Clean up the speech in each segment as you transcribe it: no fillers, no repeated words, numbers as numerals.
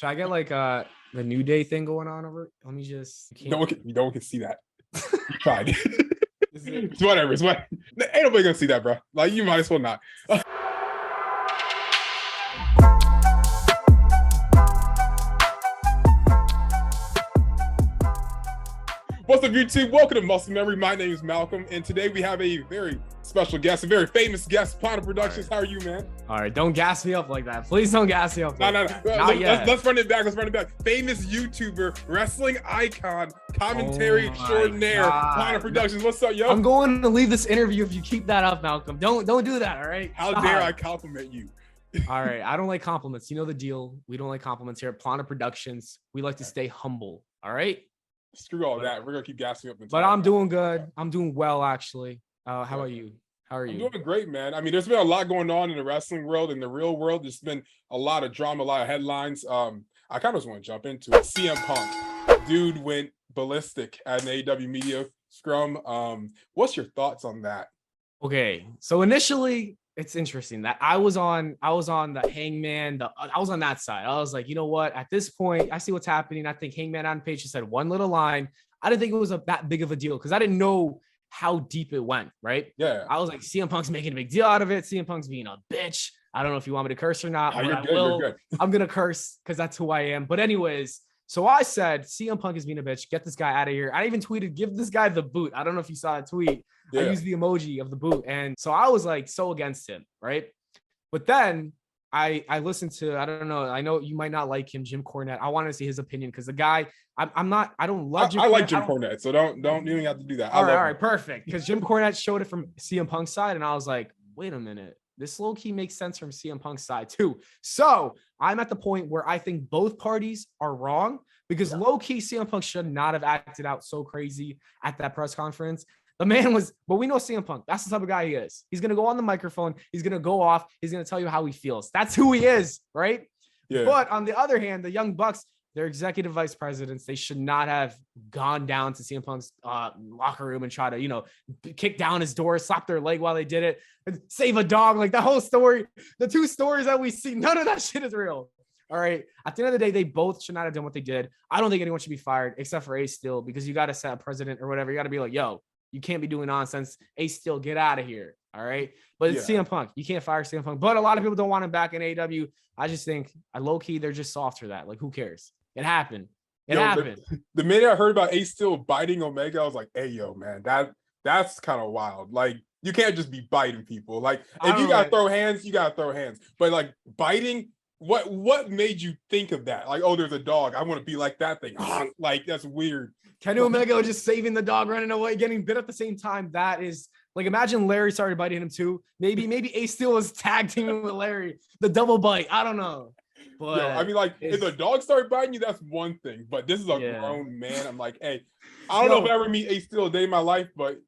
Should I get like the New Day thing going on over? Let me just. No one can see that. You tried. It's whatever. It's what. Ain't nobody gonna see that, bro. Like you might as well not. What's up, YouTube? Welcome to Muscle Memory. My name is Malcolm, and today we have a very special guest, a very famous guest, Pllana Productions. How are you, man? All right, don't gas me up like that. Please don't gas me up. No. Let's run it back. Famous YouTuber, wrestling icon, commentary extraordinaire, Pllana Productions. What's up, yo? I'm going to leave this interview if you keep that up, Malcolm. Don't do that, all right? How dare I compliment you? All right, I don't like compliments. You know the deal. We don't like compliments here at Pllana Productions. We like to stay humble, all right? Screw all that. We're gonna keep gassing up. But I'm doing good. I'm doing well, actually. How about you? How are you? I'm doing great, man. I mean, there's been a lot going on in the wrestling world, in the real world. There's been a lot of drama, a lot of headlines. I kind of just want to jump into it. CM Punk, dude went ballistic at an AEW media scrum. What's your thoughts on that? Okay, so initially, it's interesting that I was on the Hangman. I was on that side. I was like, you know what? At this point, I see what's happening. I think Hangman on Page just said one little line. I didn't think it was that big of a deal because I didn't know how deep it went. Right? Yeah. I was like, CM Punk's making a big deal out of it. CM Punk's being a bitch. I don't know if you want me to curse or not. Oh, but you're good. I'm gonna curse because that's who I am. But anyways, so I said, CM Punk is being a bitch. Get this guy out of here. I even tweeted, give this guy the boot. I don't know if you saw a tweet. Yeah. I used the emoji of the boot. And so I was like so against him, right? But then I listened to, I don't know, I know you might not like him, Jim Cornette. I want to see his opinion because the guy, I don't love Jim Cornette. I like Jim Cornette, so don't you don't have to do that. All right, perfect. Because Jim Cornette showed it from CM Punk's side, and I was like, wait a minute. This low-key makes sense from CM Punk's side too. So I'm at the point where I think both parties are wrong because low-key CM Punk should not have acted out so crazy at that press conference. The man was, but we know CM Punk. That's the type of guy he is. He's going to go on the microphone. He's going to go off. He's going to tell you how he feels. That's who he is, right? Yeah. But on the other hand, the Young Bucks, they're executive vice presidents. They should not have gone down to CM Punk's locker room and try to, kick down his door, slap their leg while they did it, and save a dog. Like the whole story, the two stories that we see, none of that shit is real. All right. At the end of the day, they both should not have done what they did. I don't think anyone should be fired except for Ace Steel because you got to set a president or whatever. You got to be like, yo, you can't be doing nonsense. Ace Steel, get out of here. All right. But it's CM Punk. You can't fire CM Punk. But a lot of people don't want him back in AEW. I just think low-key, they're just soft for that. Like, who cares? It happened. It happened. The minute I heard about Ace Steel biting Omega, I was like, hey, yo, man, that's kind of wild. Like, you can't just be biting people. Like, if you got to throw hands, you got to throw hands. But, like, biting, what made you think of that? Like, oh, there's a dog. I want to be like that thing. Like, that's weird. Kenny Omega just saving the dog, running away, getting bit at the same time. That is like, imagine Larry started biting him too. Maybe Ace Steel was tag teaming with Larry. The double bite. I don't know. But I mean, like, if the dog started biting you, that's one thing. But this is a grown man. I'm like, hey, I don't know if I ever meet Ace Steel a day in my life, but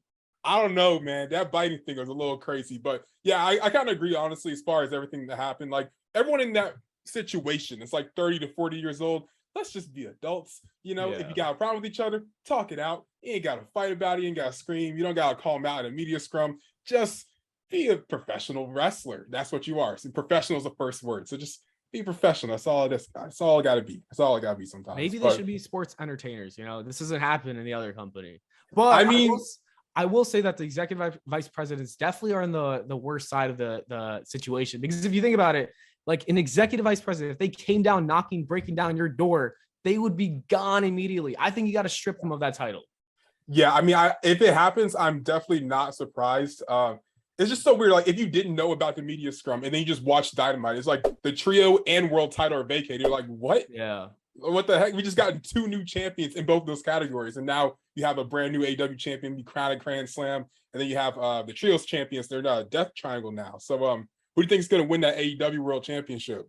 I don't know, man. That biting thing was a little crazy. But yeah, I kind of agree, honestly, as far as everything that happened. Like, everyone in that situation, it's like 30 to 40 years old. Let's just be adults. If you got a problem with each other, talk it out. You ain't got to fight about it. You ain't got to scream. You don't got to call them out in a media scrum. Just be a professional wrestler. That's what you are. So professional is the first word. So just be professional. That's all it is. That's all it got to be. That's all it got to be sometimes. Maybe they should be sports entertainers. This doesn't happen in the other company. But I mean, I will say that the executive vice presidents definitely are on the worst side of the situation. Because if you think about it, like an executive vice president, if they came down breaking down your door, they would be gone immediately. I think you got to strip them of that title. Yeah, I mean, if it happens, I'm definitely not surprised. It's just so weird. Like, if you didn't know about the media scrum and then you just watched Dynamite, it's like the trio and world title are vacated. You're like, what? Yeah. What the heck? We just got two new champions in both those categories. And now you have a brand new AEW champion, be crowned at Grand Slam. And then you have the trios champions. They're not a death triangle now. So, who do you think is going to win that AEW World Championship?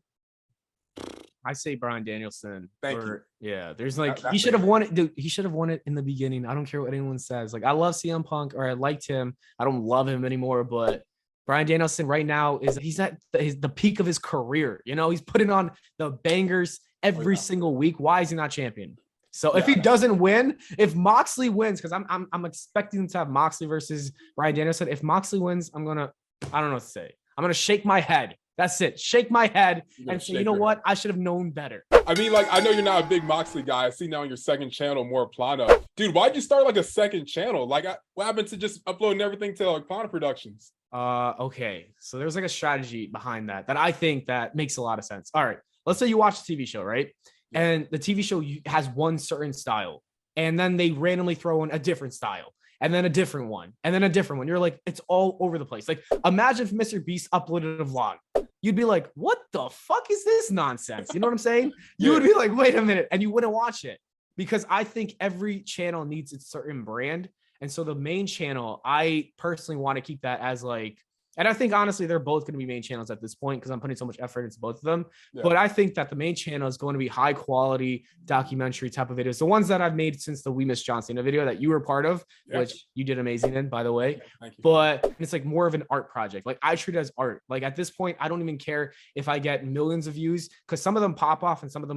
I say Bryan Danielson. Thank you. Yeah, there's like he should have won it. Dude, he should have won it in the beginning. I don't care what anyone says. Like, I love CM Punk, or I liked him. I don't love him anymore, but Bryan Danielson right now he's at the peak of his career. He's putting on the bangers every single week. Why is he not champion? So if he doesn't win, if Moxley wins, because I'm expecting to have Moxley versus Bryan Danielson. If Moxley wins, I don't know what to say. I'm going to shake my head That's it. Shake my head and say, you know what? I should have known better. I mean, like, I know you're not a big Moxley guy. I see now on your second channel, MorePllana. Dude, why'd you start like a second channel? Like, what happened to just uploading everything to like Pllana Productions? Okay. So there's like a strategy behind that I think that makes a lot of sense. All right. Let's say you watch a TV show, right? Yeah. And the TV show has one certain style, and then they randomly throw in a different style, and then a different one, and then a different one. You're like, it's all over the place. Like, imagine if Mr. Beast uploaded a vlog. You'd be like, what the fuck is this nonsense? You know what I'm saying? You would be like, wait a minute, and you wouldn't watch it, because I think every channel needs its certain brand. And so the main channel, I personally want to keep that as like, and I think honestly, they're both going to be main channels at this point because I'm putting so much effort into both of them. Yeah. But I think that the main channel is going to be high quality documentary type of videos. The ones that I've made since the We Miss John Cena video that you were part of, which you did amazing in, by the way. Thank you. But it's like more of an art project. Like, I treat it as art. Like, at this point, I don't even care if I get millions of views, because some of them pop off and some of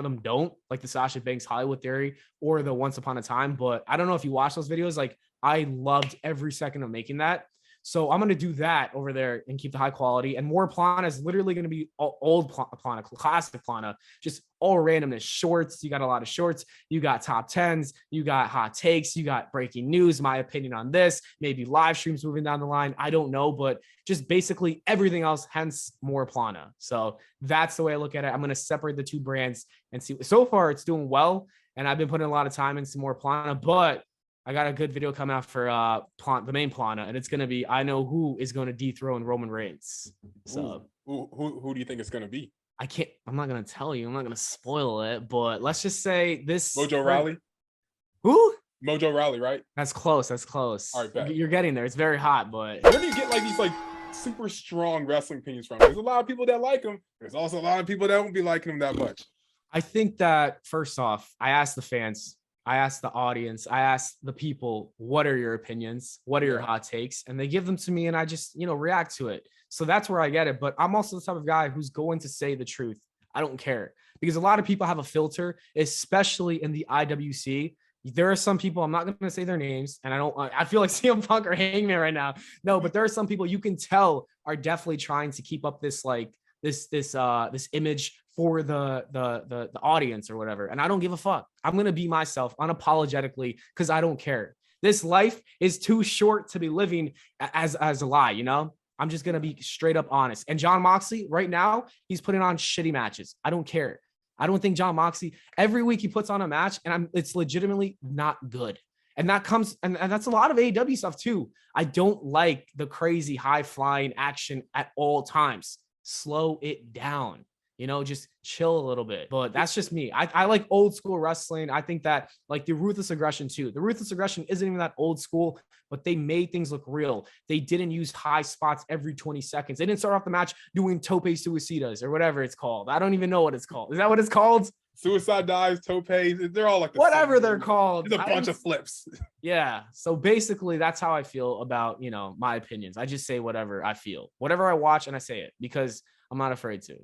them don't, like the Sasha Banks Hollywood Theory or the Once Upon a Time. But I don't know if you watch those videos. Like, I loved every second of making that. So I'm going to do that over there and keep the high quality. And MorePllana is literally going to be old Pllana, classic Pllana, just all randomness. Shorts. You got a lot of shorts. You got top 10s. You got hot takes. You got breaking news, my opinion on this, maybe live streams moving down the line. I don't know, but just basically everything else, hence MorePllana. So that's the way I look at it. I'm going to separate the two brands and see. So far, it's doing well. And I've been putting a lot of time into MorePllana, but I got a good video coming out for the main Pllana, and it's going to be, I know who is going to dethrone Roman Reigns. So who do you think it's going to be? I'm not going to tell you. I'm not going to spoil it, but let's just say this. Mojo Rawley? Who? Mojo Rawley, right? That's close. All right, bet. You're getting there. It's very hot, but. Where do you get like these like super strong wrestling opinions from? There's a lot of people that like him. There's also a lot of people that won't be liking him that much. I think that, first off, I asked the fans, I asked the audience, I asked the people, what are your opinions? What are your hot takes? And they give them to me, and I just, react to it. So that's where I get it. But I'm also the type of guy who's going to say the truth. I don't care, because a lot of people have a filter, especially in the IWC. There are some people, I'm not going to say their names, and I feel like CM Punk or Hangman right now. No, but there are some people you can tell are definitely trying to keep up this this image for the audience or whatever. And I don't give a fuck. I'm going to be myself unapologetically, because I don't care. This life is too short to be living as a lie, I'm just going to be straight up honest. And Jon Moxley right now, he's putting on shitty matches. I don't care. I don't think Jon Moxley, every week he puts on a match and it's legitimately not good. And that comes, and that's a lot of AEW stuff too. I don't like the crazy high flying action at all times. Slow it down, just chill a little bit. But that's just me. I like old school wrestling. I think that, like, the Ruthless Aggression too. The Ruthless Aggression isn't even that old school, but they made things look real. They didn't use high spots every 20 seconds. They didn't start off the match doing tope suicidas or whatever it's called. I don't even know what it's called. Is that what it's called? Suicide dives, topes, they're all like the whatever same. They're called. It's a bunch of flips. Yeah. So basically that's how I feel about, my opinions. I just say whatever I feel, whatever I watch, and I say it because I'm not afraid to,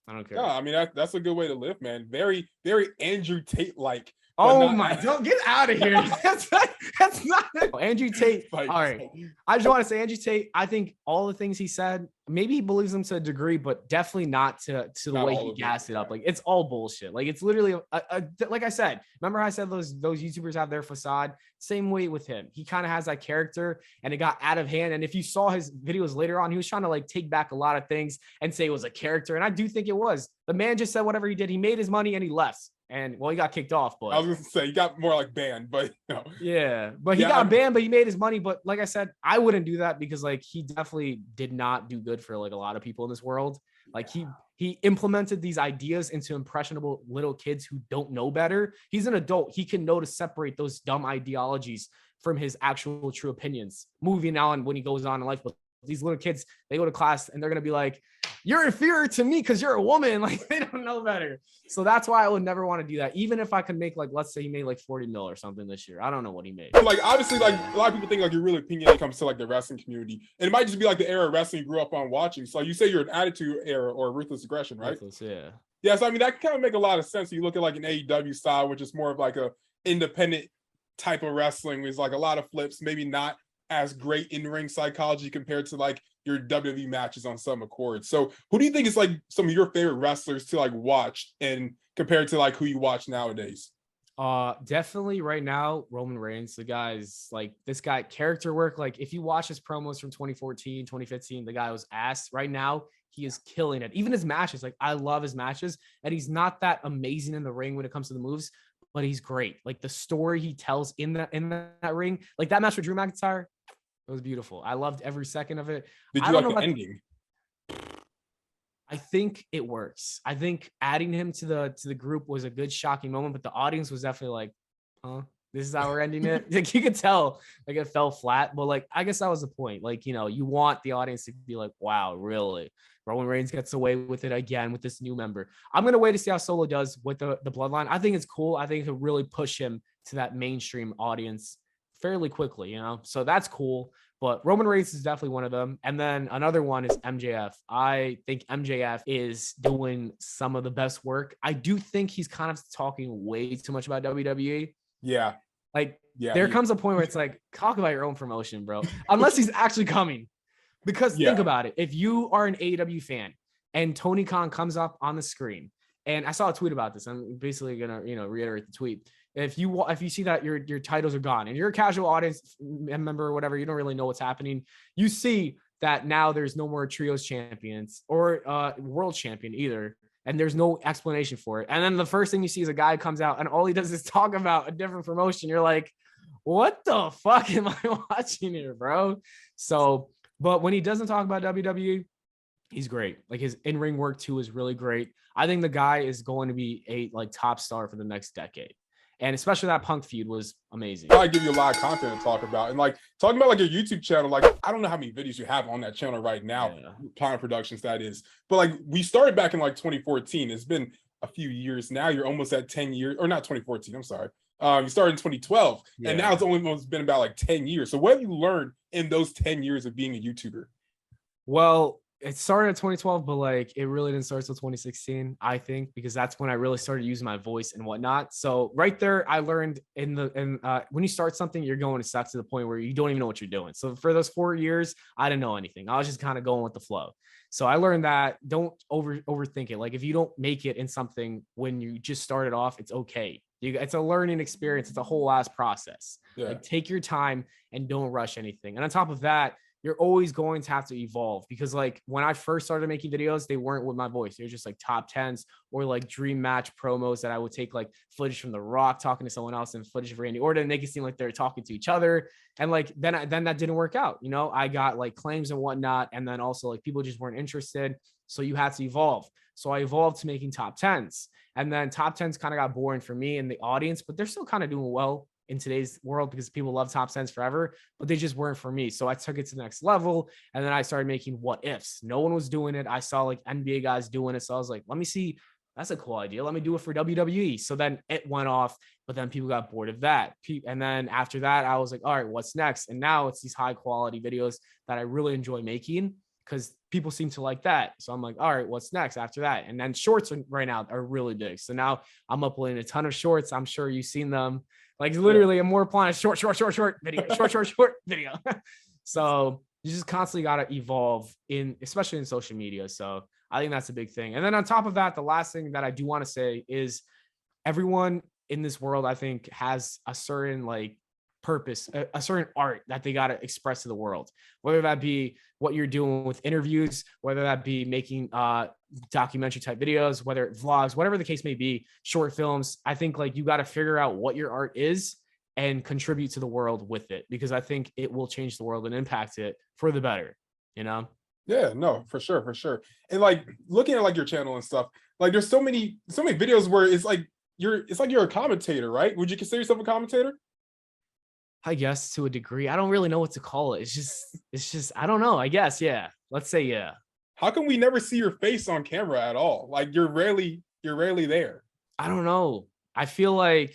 I don't care. Yeah, I mean, that's a good way to live, man. Very, very Andrew Tate-like. Oh my, don't get out of here. That's not Andrew Tate. All right. I just want to say Andrew Tate, I think all the things he said, maybe he believes them to a degree, but definitely not to the way he gassed it up. Like, it's all bullshit. Like, it's literally like I said, remember how I said those YouTubers have their facade? Same way with him. He kind of has that character, and it got out of hand. And if you saw his videos later on, he was trying to like take back a lot of things and say it was a character. And I do think it was. The man just said whatever he did. He made his money and he left. And well, he got kicked off, but I was gonna say he got more like banned, but yeah, but he got banned, but he made his money. But like I said, I wouldn't do that, because like he definitely did not do good for like a lot of people in this world. Like he implemented these ideas into impressionable little kids who don't know better. He's an adult. He can know to separate those dumb ideologies from his actual true opinions. Moving on when he goes on in life, but these little kids, they go to class and they're gonna be like, you're inferior to me because you're a woman. Like, they don't know better. So that's why I would never want to do that. Even if I could make, like, let's say he made like 40 mil or something this year. I don't know what he made. Like, obviously, like, a lot of people think like you're really opinionated when it comes to like the wrestling community. And it might just be like the era of wrestling you grew up on watching. So you say you're an Attitude Era or Ruthless Aggression, right? Ruthless, yeah. Yeah, so I mean, that can kind of make a lot of sense. You look at like an AEW style, which is more of like a independent type of wrestling. There's like a lot of flips, maybe not as great in-ring psychology compared to like your WWE matches on some accord. So who do you think is like some of your favorite wrestlers to like watch and compared to like who you watch nowadays? Definitely right now, Roman Reigns. The guy's like this guy character work. Like if you watch his promos from 2014, 2015, the guy was ass. Right now, he is killing it. Even his matches, like I love his matches, and he's not that amazing in the ring when it comes to the moves, but he's great. Like the story he tells in that ring, like that match with Drew McIntyre, it was beautiful. I loved every second of it. Did I you don't like know the about ending? I think it works. I think adding him to the group was a good shocking moment, but the audience was definitely like, huh? This is how we're ending it. Like you could tell, like it fell flat. But like I guess that was the point. Like, you want the audience to be like, wow, really? Roman Reigns gets away with it again with this new member. I'm gonna wait to see how Solo does with the bloodline. I think it's cool. I think it could really push him to that mainstream audience fairly quickly, So that's cool. But Roman Reigns is definitely one of them. And then another one is MJF. I think MJF is doing some of the best work. I do think he's kind of talking way too much about WWE. Yeah. Like, Yeah. there comes a point where it's like, talk about your own promotion, bro. Unless he's actually coming. Because think about it. If you are an AEW fan and Tony Khan comes up on the screen, and I saw a tweet about this, I'm basically gonna, reiterate the tweet. If you see that your titles are gone and you're a casual audience member or whatever, you don't really know what's happening. You see that now there's no more trios champions or world champion either. And there's no explanation for it. And then the first thing you see is a guy comes out and all he does is talk about a different promotion. You're like, what the fuck am I watching here, bro? So, but when he doesn't talk about WWE, he's great. Like his in-ring work too is really great. I think the guy is going to be a top star for the next decade. And especially that Punk feud was amazing. I give you a lot of content to talk about. And like talking about like your YouTube channel, like I don't know how many videos you have on that channel right now, Pllana Productions, that is. But like we started back in like 2014. It's been a few years now. You're almost at 10 years, or not 2014, I'm sorry. You started in 2012, and now it's almost been about like 10 years. So what have you learned in those 10 years of being a YouTuber? Well, it started in 2012, but like it really didn't start until 2016, I think, because that's when I really started using my voice and whatnot. So right there, I learned when you start something, you're going to suck to the point where you don't even know what you're doing. So for those 4 years, I didn't know anything. I was just kind of going with the flow. So I learned that don't overthink it. Like if you don't make it in something when you just started off, it's okay. It's a learning experience. It's a whole ass process. Like take your time and don't rush anything. And on top of that, you're always going to have to evolve because like when I first started making videos, they weren't with my voice. They were just like top 10s or like dream match promos that I would take like footage from The Rock talking to someone else and footage of Randy Orton and make it seem like they're talking to each other. And like, then that didn't work out. I got like claims and whatnot. And then also like people just weren't interested. So you had to evolve. So I evolved to making top 10s, and then top 10s kind of got boring for me and the audience, but they're still kind of doing well in today's world because people love top 10s forever, but they just weren't for me. So I took it to the next level. And then I started making what ifs. No one was doing it. I saw like NBA guys doing it. So I was like, let me see. That's a cool idea. Let me do it for WWE. So then it went off, but then people got bored of that. And then after that, I was like, all right, what's next? And now it's these high quality videos that I really enjoy making because people seem to like that. So I'm like, all right, what's next after that? And then shorts right now are really big. So now I'm uploading a ton of shorts. I'm sure you've seen them. Like literally a MorePllana short video, short video. So you just constantly got to evolve especially in social media. So I think that's a big thing. And then on top of that, the last thing that I do want to say is everyone in this world, I think, has a certain like purpose, a certain art that they got to express to the world, whether that be what you're doing with interviews, whether that be making documentary type videos, whether vlogs, whatever the case may be, short films. I think like you got to figure out what your art is and contribute to the world with it, because I think it will change the world and impact it for the better, Yeah, no, for sure. And like looking at like your channel and stuff, like there's so many videos where it's like you're a commentator, right? Would you consider yourself a commentator? I guess to a degree. I don't really know what to call it. It's just I don't know. I guess, yeah. Let's say yeah. How come we never see your face on camera at all? Like you're rarely there. I don't know. I feel like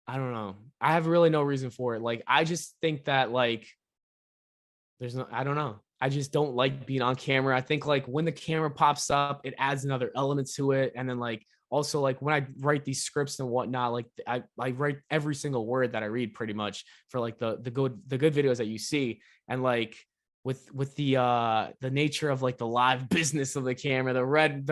I don't know. I have really no reason for it. Like I just think that like I don't know. I just don't like being on camera. I think like when the camera pops up, it adds another element to it. And then like also like when I write these scripts and whatnot, like I write every single word that I read pretty much for like the good videos that you see. And like with the nature of like the live business of the camera, the red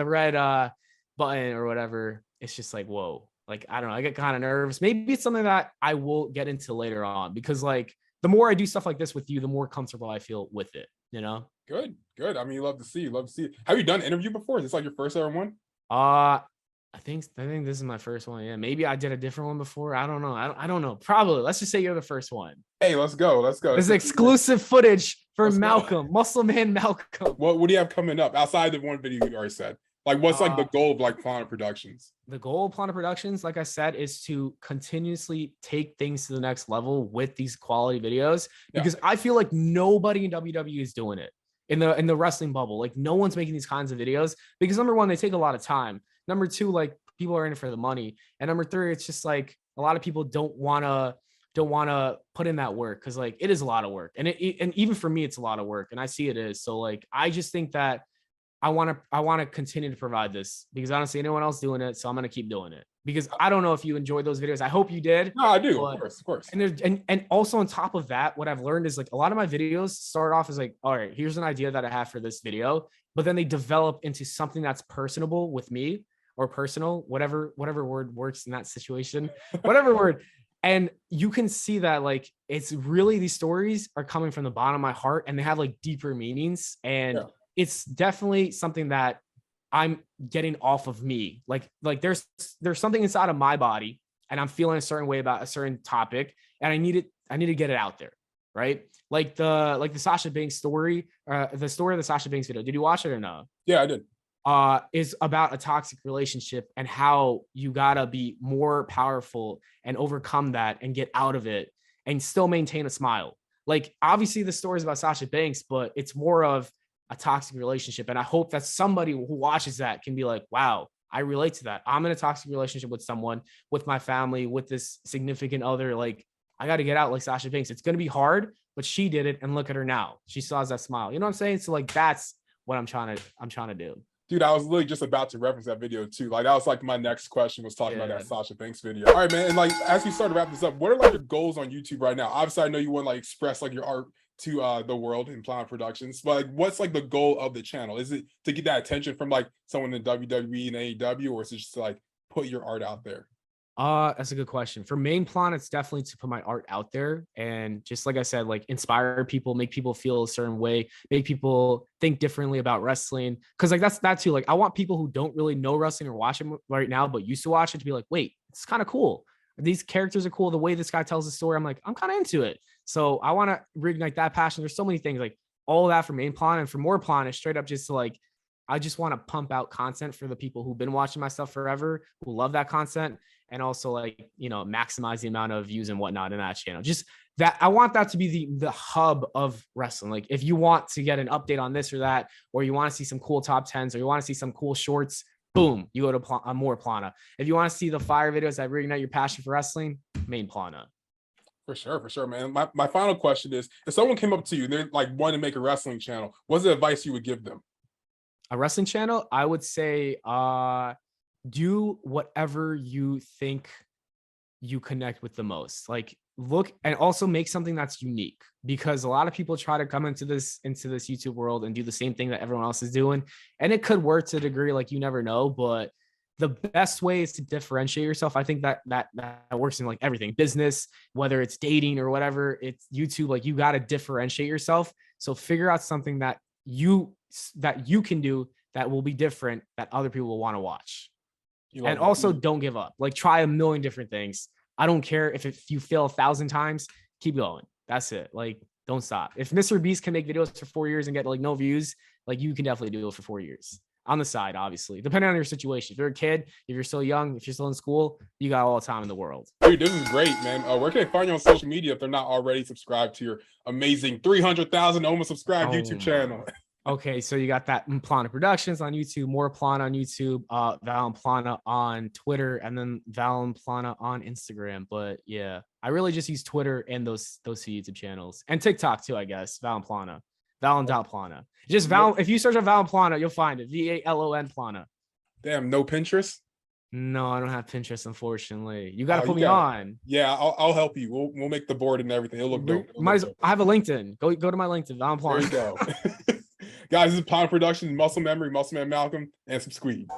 button or whatever, it's just like, whoa, like I don't know, I get kind of nervous. Maybe it's something that I will get into later on, because like the more I do stuff like this with you, the more comfortable I feel with it, you know. Good. I mean, you love to see. You love to see it. Have you done an interview before? Is this like your first ever one? I think this is my first one. Yeah, maybe I did a different one before. I don't know. I don't know. Probably. Let's just say you're the first one. Hey, let's go. Let's go. This is exclusive footage for Let's go. Malcolm, Muscle Man Malcolm. What do you have coming up outside the one video you already said? Like, what's like the goal of like Pllana Productions? The goal of Pllana Productions, like I said, is to continuously take things to the next level with these quality videos, because I feel like nobody in WWE is doing it in the wrestling bubble. Like no one's making these kinds of videos, because number one, they take a lot of time. Number two, like people are in it for the money. And number three, it's just like a lot of people don't want to put in that work, because like it is a lot of work. And and even for me, it's a lot of work. And I see it is. So like I just think that I want to continue to provide this, because I don't see anyone else doing it. So I'm going to keep doing it, because I don't know if you enjoyed those videos. I hope you did. No, I do. Of course. And also on top of that, what I've learned is like a lot of my videos start off as like, all right, here's an idea that I have for this video, but then they develop into something that's personable with me, or personal, whatever word works in that situation, whatever word. And you can see that like, it's really, these stories are coming from the bottom of my heart, and they have like deeper meanings. And it's definitely something that I'm getting off of me. Like there's something inside of my body, and I'm feeling a certain way about a certain topic, and I need to get it out there. Right. Like the Sasha Banks story, the story of the Sasha Banks video. Did you watch it or no? Yeah, I did. Is about a toxic relationship, and how you gotta be more powerful and overcome that and get out of it and still maintain a smile. Like obviously the story is about Sasha Banks, but it's more of a toxic relationship. And I hope that somebody who watches that can be like, wow, I relate to that. I'm in a toxic relationship with someone, with my family, with this significant other. Like I got to get out like Sasha Banks. It's going to be hard, but she did it, and look at her now. She still has that smile. You know what I'm saying? So like, that's what I'm trying to do. Dude, I was literally just about to reference that video too. Like that was like my next question, was talking about that Sasha Banks video. All right, man. And like as we start to wrap this up, what are like your goals on YouTube right now? Obviously, I know you want to like express like your art to the world in Pllana Productions, but like what's like the goal of the channel? Is it to get that attention from like someone in WWE and AEW, or is it just to like put your art out there? That's a good question. For MorePllana, it's definitely to put my art out there, and just like I said, like inspire people, make people feel a certain way, make people think differently about wrestling. Cause like that's that too. Like I want people who don't really know wrestling or watch it right now, but used to watch it, to be like, wait, it's kind of cool. These characters are cool. The way this guy tells the story, I'm like, I'm kind of into it. So I want to reignite that passion. There's so many things, like all of that for MorePllana, and for MorePllana, straight up just to like, I just want to pump out content for the people who've been watching my stuff forever, who love that content, and also like, you know, maximize the amount of views and whatnot in that channel. Just that, I want that to be the hub of wrestling. Like if you want to get an update on this or that, or you want to see some cool top 10s, or you want to see some cool shorts, boom, you go to MorePllana. If you want to see the fire videos that reignite your passion for wrestling, MorePllana. For sure, man. My final question is, if someone came up to you and they're like wanting to make a wrestling channel, what's the advice you would give them? A wrestling channel, I would say do whatever you think you connect with the most. Like look, and also make something that's unique, because a lot of people try to come into this YouTube world and do the same thing that everyone else is doing, and it could work to a degree, like you never know. But the best way is to differentiate yourself. I think that works in like everything, business, whether it's dating or whatever, it's YouTube. Like you got to differentiate yourself. So figure out something that you can do that will be different, that other people will want to watch. And also don't give up. Like try a million different things. I don't care if you fail 1,000 times, keep going. That's it. Like don't stop. If Mr. Beast can make videos for 4 years and get like no views, like you can definitely do it for 4 years on the side, obviously, depending on your situation. If you're a kid, if you're still young, if you're still in school, you got all the time in the world. Dude, this is great, man. Where can they find you on social media if they're not already subscribed to your amazing 300,000 almost subscribed YouTube channel? Okay, so you got that Pllana Productions on YouTube, MorePllana on YouTube, Val Pllana on Twitter, and then Val Pllana on Instagram. But yeah, I really just use Twitter and those two YouTube channels, and TikTok too, I guess. Val Pllana, Pllana. Just Val. If you search on Val Pllana, you'll find it. VALON Pllana. Damn, no Pinterest. No, I don't have Pinterest, unfortunately. You got to Oh, put me on. Yeah, I'll help you. We'll make the board and everything. It'll look dope. I have a LinkedIn. Go to my LinkedIn. There you go. Guys, this is Pllana Productions, Muscle Memory, Muscle Man Malcolm, and some Squeed.